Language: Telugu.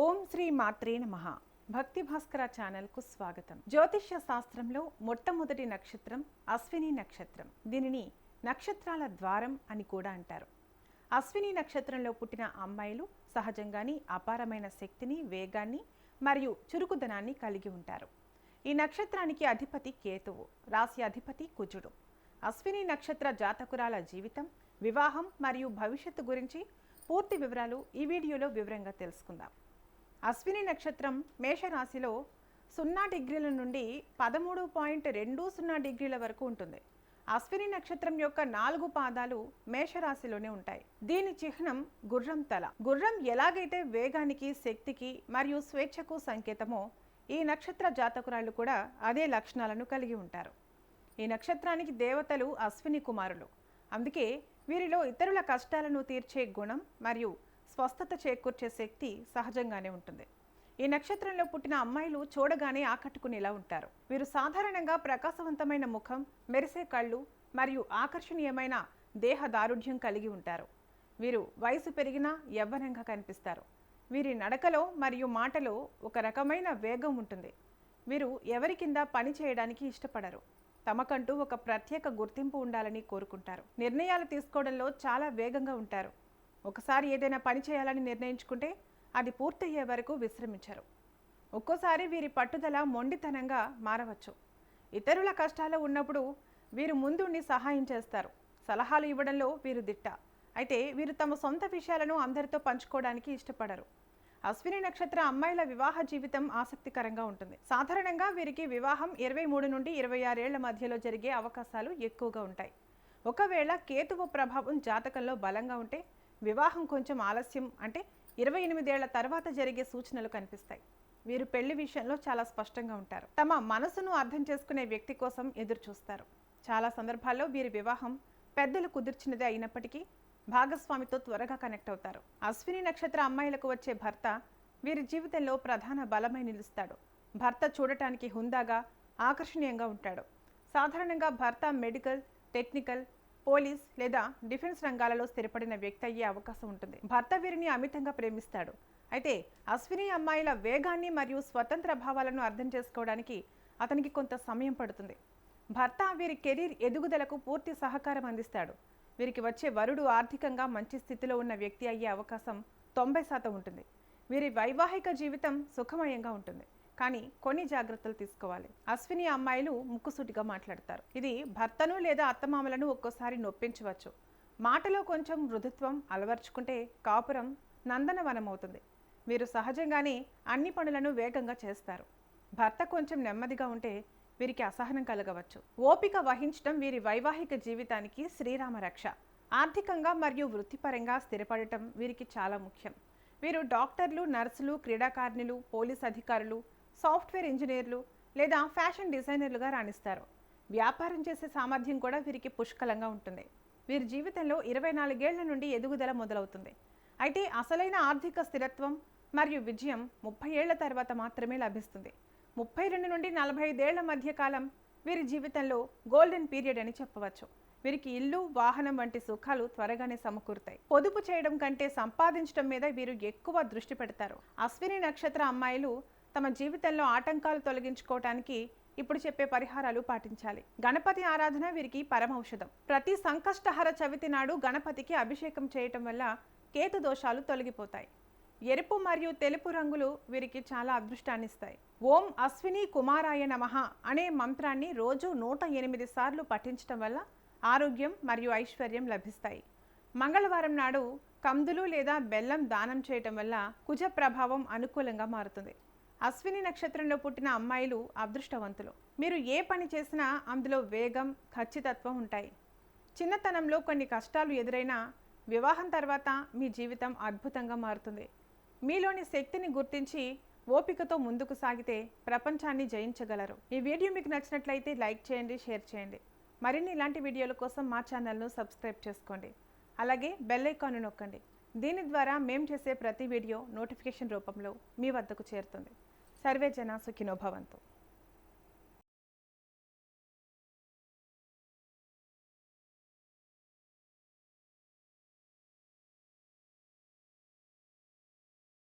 ఓం శ్రీ మాత్రే నమః. భక్తి భాస్కర ఛానల్కు స్వాగతం. జ్యోతిష్య శాస్త్రంలో మొట్టమొదటి నక్షత్రం అశ్విని నక్షత్రం. దీనిని నక్షత్రాల ద్వారం అని కూడా అంటారు. అశ్విని నక్షత్రంలో పుట్టిన అమ్మాయిలు సహజంగానే అపారమైన శక్తిని, వేగాన్ని మరియు చురుకుదనాన్ని కలిగి ఉంటారు. ఈ నక్షత్రానికి అధిపతి కేతువు, రాశి అధిపతి కుజుడు. అశ్విని నక్షత్ర జాతకురాల జీవితం, వివాహం మరియు భవిష్యత్తు గురించి పూర్తి వివరాలు ఈ వీడియోలో వివరంగా తెలుసుకుందాం. అశ్విని నక్షత్రం మేషరాశిలో 0 డిగ్రీల నుండి 13.20 డిగ్రీల వరకు ఉంటుంది. అశ్విని నక్షత్రం యొక్క 4 పాదాలు మేషరాశిలోనే ఉంటాయి. దీని చిహ్నం గుర్రం తల. గుర్రం ఎలాగైతే వేగానికి, శక్తికి మరియు స్వేచ్ఛకు సంకేతమో ఈ నక్షత్ర జాతకురాళ్ళు కూడా అదే లక్షణాలను కలిగి ఉంటారు. ఈ నక్షత్రానికి దేవతలు అశ్విని కుమారులు. అందుకే వీరిలో ఇతరుల కష్టాలను తీర్చే గుణం మరియు స్వస్థత చేకూర్చే శక్తి సహజంగానే ఉంటుంది. ఈ నక్షత్రంలో పుట్టిన అమ్మాయిలు చూడగానే ఆకట్టుకునేలా ఉంటారు. వీరు సాధారణంగా ప్రకాశవంతమైన ముఖం, మెరిసే కళ్ళు మరియు ఆకర్షణీయమైన దేహ దారుఢ్యం కలిగి ఉంటారు. వీరు వయసు పెరిగినా యవ్వనంగా కనిపిస్తారు. వీరి నడకలో మరియు మాటలో ఒక రకమైన వేగం ఉంటుంది. వీరు ఎవరి కింద పని చేయడానికి ఇష్టపడరు. తమకంటూ ఒక ప్రత్యేక గుర్తింపు ఉండాలని కోరుకుంటారు. నిర్ణయాలు తీసుకోవడంలో చాలా వేగంగా ఉంటారు. ఒకసారి ఏదైనా పని చేయాలని నిర్ణయించుకుంటే అది పూర్తయ్యే వరకు విశ్రమించరు. ఒక్కోసారి వీరి పట్టుదల మొండితనంగా మారవచ్చు. ఇతరుల కష్టాలు ఉన్నప్పుడు వీరు ముందుండి సహాయం చేస్తారు. సలహాలు ఇవ్వడంలో వీరు దిట్ట. అయితే వీరు తమ సొంత విషయాలను అందరితో పంచుకోవడానికి ఇష్టపడరు. అశ్విని నక్షత్ర అమ్మాయిల వివాహ జీవితం ఆసక్తికరంగా ఉంటుంది. సాధారణంగా వీరికి వివాహం 23 నుండి 26 ఏళ్ల మధ్యలో జరిగే అవకాశాలు ఎక్కువగా ఉంటాయి. ఒకవేళ కేతువు ప్రభావం జాతకంలో బలంగా ఉంటే వివాహం కొంచెం ఆలస్యం, అంటే 28 ఏళ్ల తర్వాత జరిగే సూచనలు కనిపిస్తాయి. వీరు పెళ్లి విషయంలో చాలా స్పష్టంగా ఉంటారు. తమ మనసును అర్థం చేసుకునే వ్యక్తి కోసం ఎదురు చూస్తారు. చాలా సందర్భాల్లో వీరి వివాహం పెద్దలు కుదిర్చినదే అయినప్పటికీ భాగస్వామితో త్వరగా కనెక్ట్ అవుతారు. అశ్విని నక్షత్ర అమ్మాయిలకు వచ్చే భర్త వీరి జీవితంలో ప్రధాన బలమై నిలుస్తాడు. భర్త చూడటానికి హుందాగా, ఆకర్షణీయంగా ఉంటాడు. సాధారణంగా భర్త మెడికల్, టెక్నికల్, పోలీస్ లేదా డిఫెన్స్ రంగాలలో స్థిరపడిన వ్యక్తి అయ్యే అవకాశం ఉంటుంది. భర్త వీరిని అమితంగా ప్రేమిస్తాడు. అయితే అశ్విని అమ్మాయిల వేగాన్ని మరియు స్వతంత్ర భావాలను అర్థం చేసుకోవడానికి అతనికి కొంత సమయం పడుతుంది. భర్త వీరి కెరీర్ ఎదుగుదలకు పూర్తి సహకారం అందిస్తాడు. వీరికి వచ్చే వరుడు ఆర్థికంగా మంచి స్థితిలో ఉన్న వ్యక్తి అయ్యే అవకాశం 90% ఉంటుంది. వీరి వైవాహిక జీవితం సుఖమయంగా ఉంటుంది. కానీ కొన్ని జాగ్రత్తలు తీసుకోవాలి. అశ్విని అమ్మాయిలు ముక్కుసూటిగా మాట్లాడతారు. ఇది భర్తను లేదా అత్తమామలను ఒక్కోసారి నొప్పించవచ్చు. మాటలో కొంచెం మృదుత్వం అలవర్చుకుంటే కాపురం నందనవనం అవుతుంది. వీరు సహజంగానే అన్ని పనులను వేగంగా చేస్తారు. భర్త కొంచెం నెమ్మదిగా ఉంటే వీరికి అసహనం కలగవచ్చు. ఓపిక వహించడం వీరి వైవాహిక జీవితానికి శ్రీరామ రక్ష. ఆర్థికంగా మరియు వృత్తిపరంగా స్థిరపడటం వీరికి చాలా ముఖ్యం. వీరు డాక్టర్లు, నర్సులు, క్రీడాకారిణులు, పోలీస్ అధికారులు, సాఫ్ట్వేర్ ఇంజనీర్లు లేదా ఫ్యాషన్ డిజైనర్లుగా రాణిస్తారు. వ్యాపారం చేసే సామర్థ్యం కూడా వీరికి పుష్కలంగా ఉంటుంది. వీరి జీవితంలో 24 ఏళ్ల నుండి ఎదుగుదల మొదలవుతుంది. అయితే అసలైన ఆర్థిక స్థిరత్వం మరియు విజయం 30 ఏళ్ల తర్వాత మాత్రమే లభిస్తుంది. 32 నుండి 45 ఏళ్ల మధ్య కాలం వీరి జీవితంలో గోల్డెన్ పీరియడ్ అని చెప్పవచ్చు. వీరికి ఇల్లు, వాహనం వంటి సుఖాలు త్వరగానే సమకూరుతాయి. పొదుపు చేయడం కంటే సంపాదించడం మీద వీరు ఎక్కువ దృష్టి పెడతారు. అశ్విని నక్షత్ర అమ్మాయిలు తమ జీవితంలో ఆటంకాలు తొలగించుకోవటానికి ఇప్పుడు చెప్పే పరిహారాలు పాటించాలి. గణపతి ఆరాధన వీరికి పరమౌషధం. ప్రతి సంకష్టహర చవితి నాడు గణపతికి అభిషేకం చేయటం వల్ల కేతు దోషాలు తొలగిపోతాయి. ఎరుపు మరియు తెలుపు రంగులు వీరికి చాలా అదృష్టాన్ని ఇస్తాయి. ఓం అశ్విని కుమారాయ నమః అనే మంత్రాన్ని రోజు 108 సార్లు పఠించడం వల్ల ఆరోగ్యం మరియు ఐశ్వర్యం లభిస్తాయి. మంగళవారం నాడు కందులు లేదా బెల్లం దానం చేయటం వల్ల కుజ ప్రభావం అనుకూలంగా మారుతుంది. అశ్విని నక్షత్రంలో పుట్టిన అమ్మాయిలు అదృష్టవంతులు. మీరు ఏ పని చేసినా అందులో వేగం, ఖచ్చితత్వం ఉంటాయి. చిన్నతనంలో కొన్ని కష్టాలు ఎదురైనా వివాహం తర్వాత మీ జీవితం అద్భుతంగా మారుతుంది. మీలోని శక్తిని గుర్తించి ఓపికతో ముందుకు సాగితే ప్రపంచాన్ని జయించగలరు. ఈ వీడియో మీకు నచ్చినట్లయితే లైక్ చేయండి, షేర్ చేయండి. మరిన్ని ఇలాంటి వీడియోల కోసం మా ఛానల్ను సబ్స్క్రైబ్ చేసుకోండి. అలాగే బెల్ ఐకాన్ను నొక్కండి. దీని ద్వారా మేము చేసే ప్రతి వీడియో నోటిఫికేషన్ రూపంలో మీ వద్దకు చేరుతుంది. సర్వే జన సుఖినో భవంతు.